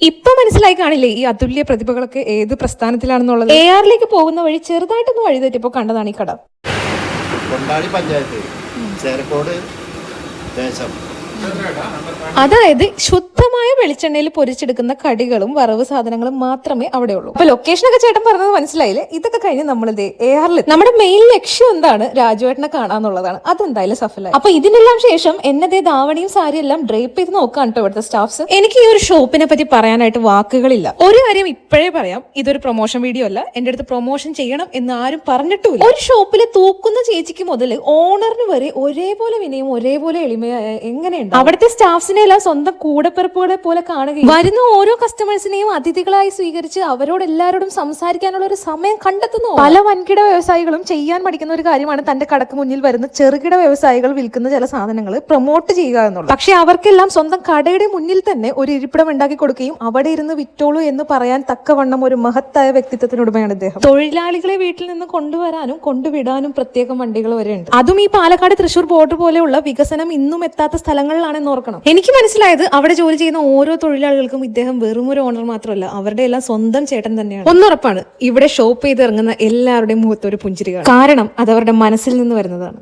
ഇപ്പൊ മനസ്സിലായി കാണില്ലേ ഈ അതുല്യ പ്രതിഭകളൊക്കെ ഏത് പ്രസ്ഥാനത്തിലാണെന്നുള്ളത്. ARലേക്ക് പോകുന്ന വഴി ചെറുതായിട്ടൊന്ന് വഴിതെറ്റിപ്പോ കണ്ടതാണ് ഈ കട. കൊണ്ടാടി പഞ്ചായത്ത് ചേരക്കോട് ദേശം. അതായത് ശുദ്ധമായ വെളിച്ചെണ്ണയിൽ പൊരിച്ചെടുക്കുന്ന കടികളും വറവ് സാധനങ്ങളും മാത്രമേ അവിടെ ഉള്ളൂ. അപ്പൊ ലൊക്കേഷനൊക്കെ ചേട്ടൻ പറഞ്ഞത് മനസ്സിലായില്ലേ? ഇതൊക്കെ കഴിഞ്ഞ് നമ്മൾ ARൽ നമ്മുടെ മെയിൻ ലക്ഷ്യം എന്താണ്? രാജുവേട്ടനെ കാണാന്നുള്ളതാണ്. അതെന്തായാലും സഫലമായി. അപ്പൊ ഇതിനെല്ലാം ശേഷം എന്നതേ ധാവണിയും സാരിയും എല്ലാം ഡ്രേപ്പ് ചെയ്ത് നോക്കാൻ കേട്ടോ ഇവിടുത്തെ സ്റ്റാഫ്സ്. എനിക്ക് ഈ ഒരു ഷോപ്പിനെ പറ്റി പറയാനായിട്ട് വാക്കുകളില്ല. ഒരു കാര്യം ഇപ്പോഴേ പറയാം, ഇതൊരു പ്രൊമോഷൻ വീഡിയോ അല്ല. എന്റെ അടുത്ത് പ്രൊമോഷൻ ചെയ്യണം എന്ന് ആരും പറഞ്ഞിട്ടുമില്ല. ഒരു ഷോപ്പിൽ തൂക്കുന്ന ചേച്ചിക്ക് മുതൽ ഓണറിന് വരെ ഒരേപോലെ വിനയം ഒരേപോലെ എളിമയായ എങ്ങനെയുണ്ട്? അവിടുത്തെ സ്റ്റാഫ്സിനെ എല്ലാം സ്വന്തം കൂടപ്പിറപ്പുകളെ പോലെ കാണുകയും വരുന്ന ഓരോ കസ്റ്റമേഴ്സിനെയും അതിഥികളായി സ്വീകരിച്ച് അവരോട് എല്ലാവരോടും സംസാരിക്കാനുള്ള ഒരു സമയം കണ്ടെത്തുന്നു. പല വൻകിട വ്യവസായികളും ചെയ്യാൻ പഠിക്കുന്ന ഒരു കാര്യമാണ് തന്റെ കടക്ക് മുന്നിൽ വരുന്ന ചെറുകിട വ്യവസായികൾ വിൽക്കുന്ന ചില സാധനങ്ങൾ പ്രൊമോട്ട് ചെയ്യുക എന്നുള്ളത്. പക്ഷെ അവർക്കെല്ലാം സ്വന്തം കടയുടെ മുന്നിൽ തന്നെ ഒരു ഇരിപ്പിടം ഉണ്ടാക്കി കൊടുക്കുകയും അവിടെ ഇരുന്ന് വിറ്റോളൂ എന്ന് പറയാൻ തക്കവണ്ണം ഒരു മഹത്തായ വ്യക്തിത്വത്തിനുടമയാണ് ഇദ്ദേഹം. തൊഴിലാളികളെ വീട്ടിൽ നിന്ന് കൊണ്ടുവരാനും കൊണ്ടുവിടാനും പ്രത്യേകം വണ്ടികൾ വരെ ഉണ്ട്. അതും ഈ പാലക്കാട് തൃശൂർ ബോർഡർ പോലെയുള്ള വികസനം ഇന്നും എത്താത്ത സ്ഥലങ്ങളിലാണെന്ന് ഓർക്കണം. എനിക്ക് മനസ്സിലായത് അവിടെ ജോലി ചെയ്യുന്ന ഓരോ തൊഴിലാളികൾക്കും ഇദ്ദേഹം വെറും ഒരു ഓണർ മാത്രമല്ല, അവരുടെ എല്ലാം സ്വന്തം ചേട്ടൻ തന്നെയാണ്. ഒന്നുറപ്പാണ്, ഇവിടെ ഷോപ്പ് ചെയ്ത് ഇറങ്ങുന്ന എല്ലാവരുടെയും മുഖത്ത് ഒരു പുഞ്ചിരി കാണും. കാരണം അത് അവരുടെ മനസ്സിൽ നിന്ന് വരുന്നതാണ്.